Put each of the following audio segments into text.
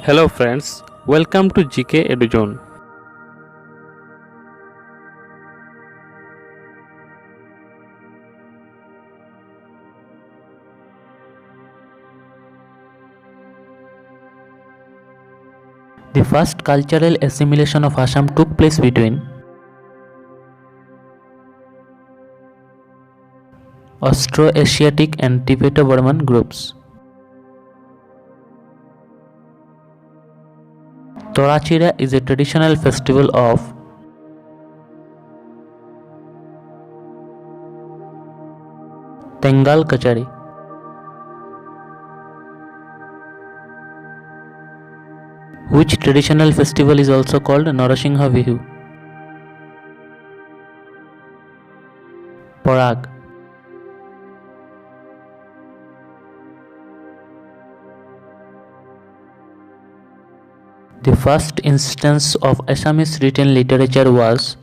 Hello friends, welcome to GK EduZone. The first cultural assimilation of Assam took place between Austroasiatic and Tibeto-Burman groups. Torachira is a traditional festival of Tengal Kachari. Which traditional festival is also called Narasingha Bihu? Parag. The first instance of Assamese written literature was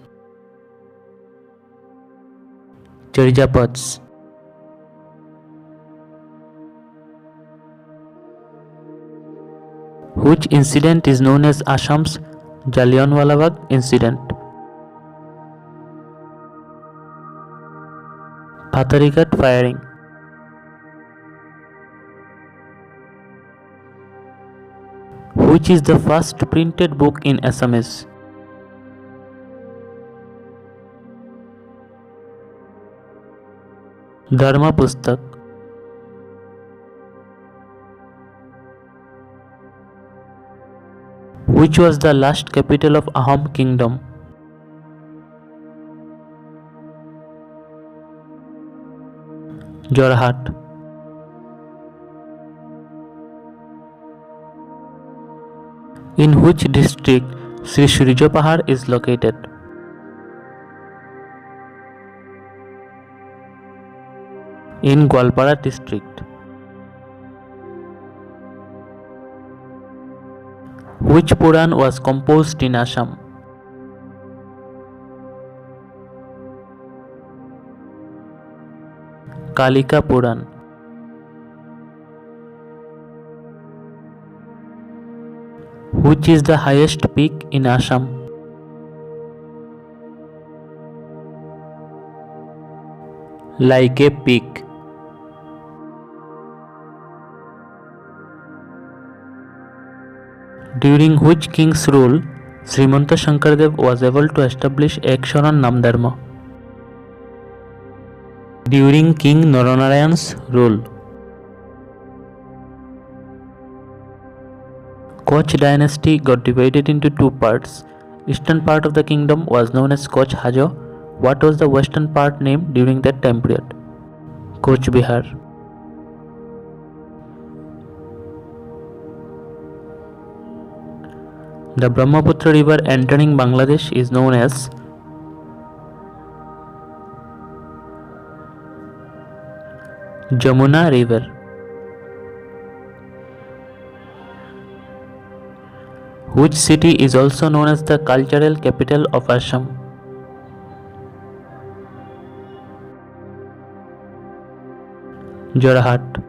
Charijapads. Which incident is known as Assam's Jallianwala Bagh incident? Patharigat firing. Which is the first printed book in Assamese? Dharma Pustak. Which was the last capital of Ahom kingdom? Jorhat. In which district Sri Surya Pahar is located? In Gwalpara district. Which Puran was composed in Assam? Kalika Puran. Which is the highest peak in Assam? Laike Peak. During which king's rule Srimanta Shankardev was able to establish Eksharan Namdharma? During King Naranarayan's rule. Koch dynasty got divided into two parts. Eastern part of the kingdom was known as Koch Hajo. What was the western part named during that time period? Koch Bihar. The Brahmaputra river entering Bangladesh is known as Jamuna River. Which city is also known as the cultural capital of Assam? Jorhat.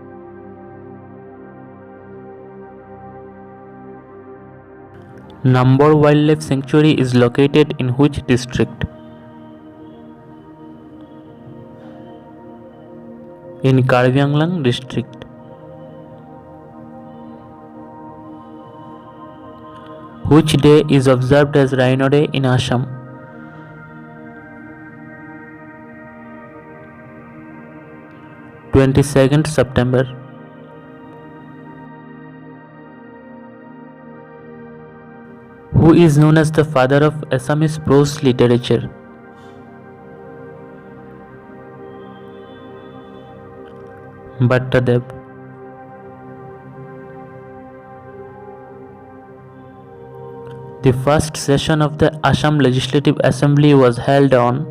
Nambor Wildlife Sanctuary is located in which district? In Karbi Anglang district. Which day is observed as Rhino Day in Assam? September 22. Who is known as the father of Assamese prose literature? Bhattadev. The first session of the Assam Legislative Assembly was held on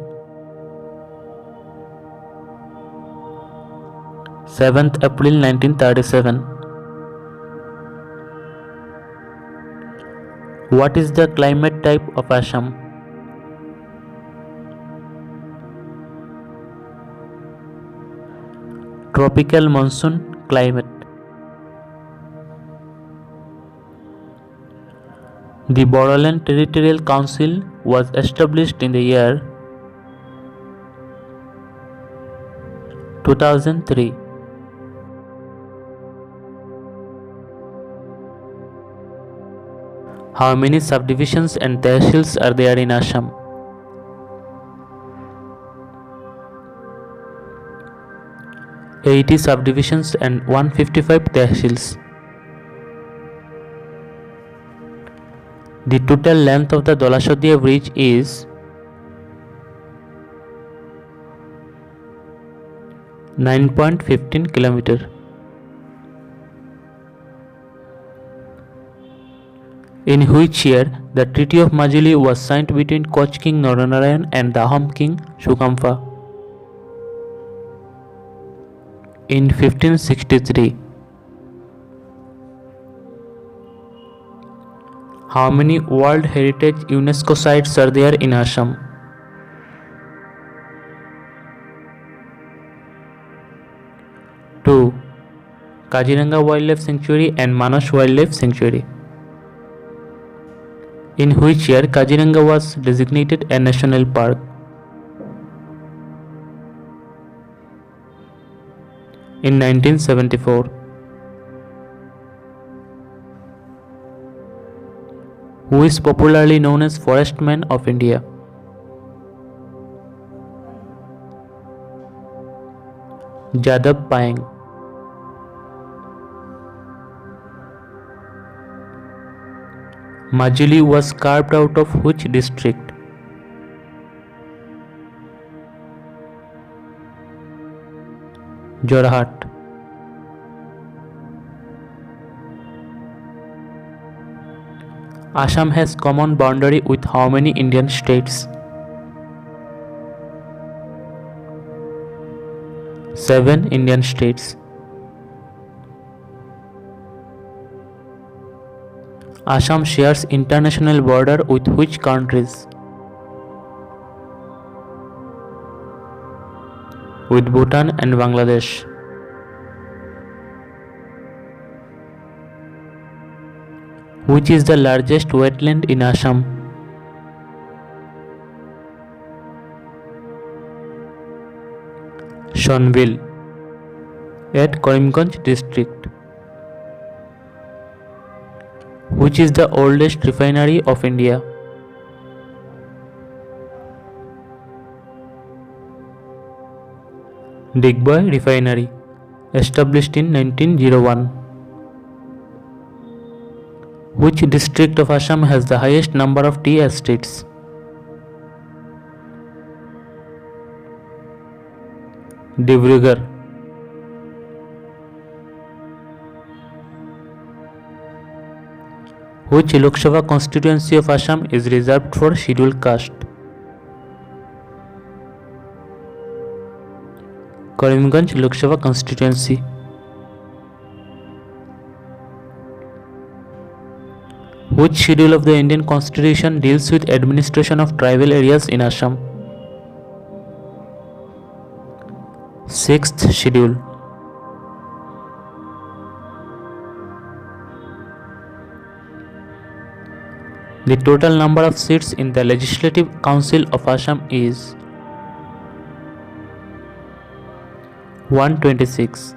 7th April 1937. What is the climate type of Assam? Tropical monsoon climate. The Bodoland Territorial Council was established in the year 2003. How many subdivisions and tehsils are there in Assam? Eighty subdivisions and 155 tehsils. The total length of the Dolasodiya bridge is 9.15 km. In which year the Treaty of Majuli was signed between Koch King Naranarayan and Dahom King Sukamfa? In 1563. How many World Heritage UNESCO sites are there in Assam? 2. Kaziranga Wildlife Sanctuary and Manas Wildlife Sanctuary. In which year Kaziranga was designated a national park? In 1974. Who is popularly known as Forest Man of India? Jadab Payeng. Majuli was carved out of which district? Jorhat. Assam has common boundary with how many Indian states? 7 Indian states. Assam shares international border with which countries? With Bhutan and Bangladesh. Which is the largest wetland in Assam? Shonville at Karimganj district. Which is the oldest refinery of India? Digboi Refinery, established in 1901. Which district of Assam has the highest number of tea estates? Dibrugarh. Which Lok Sabha constituency of Assam is reserved for scheduled caste? Karimganj Lok Sabha constituency. Which schedule of the Indian Constitution deals with administration of tribal areas in Assam? 6th schedule. The total number of seats in the Legislative Council of Assam is 126.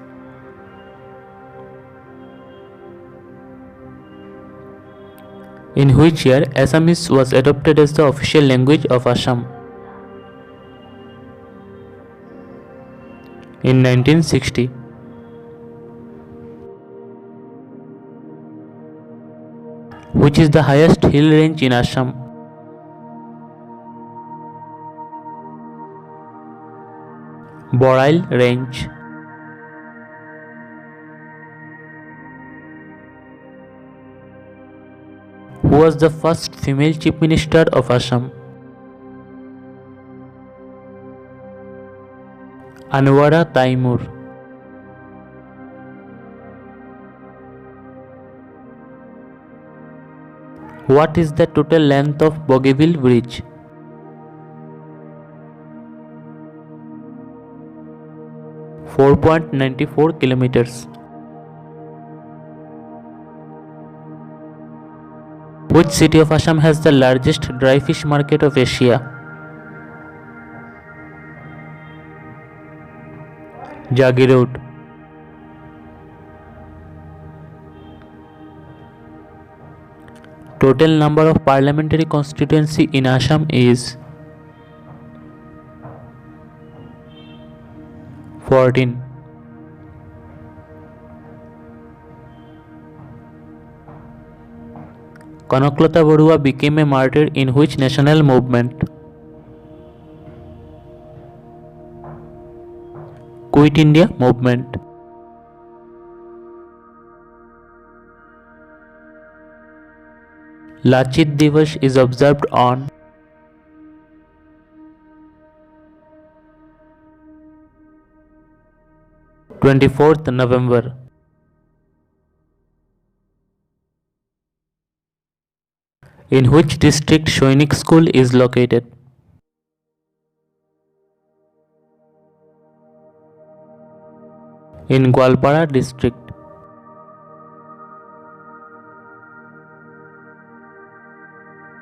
In which year Assamese was adopted as the official language of Assam? In 1960. Which is the highest hill range in Assam? Borail Range. Who was the first female Chief Minister of Assam? Anwara Taimur. What is the total length of Bogeyville Bridge? 4.94 kilometers. Which city of Assam has the largest dry fish market of Asia? Jagirod. Total number of parliamentary constituency in Assam is 14. Kanaklata Barua became a martyr in which national movement? Quit India movement. Lachit Divas is observed on 24th November. In which district Shoinik School is located? In Gwalpara district.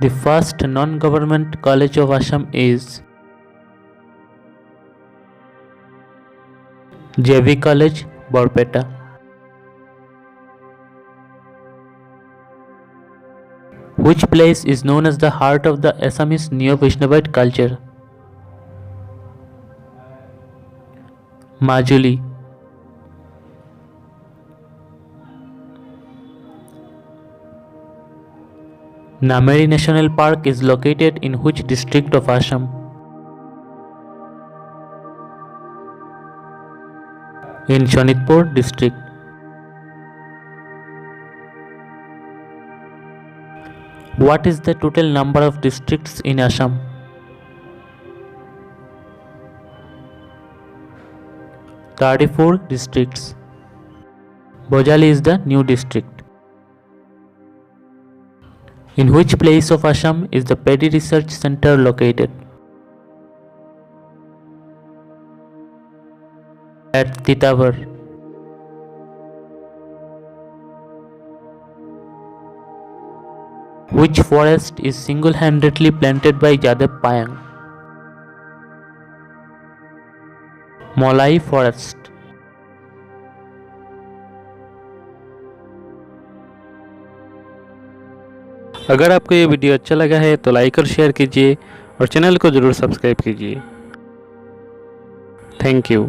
The first non-government college of Assam is JV College, Borpeta. Which place is known as the heart of the Assamese Neo-Vaishnavite culture? Majuli. Nameri National Park is located in which district of Assam? In Shonitpur district. What is the total number of districts in Assam? 34 districts. Bojali is the new district. In which place of Assam is the Paddy Research Center located? At Titavar. Which forest is single-handedly planted by Jadav Payeng? Molai forest. अगर आपको ये video अच्छा लगा है तो like और share कीजिए और चैनल को ज़रूर सब्सक्राइब कीजिए। Thank you.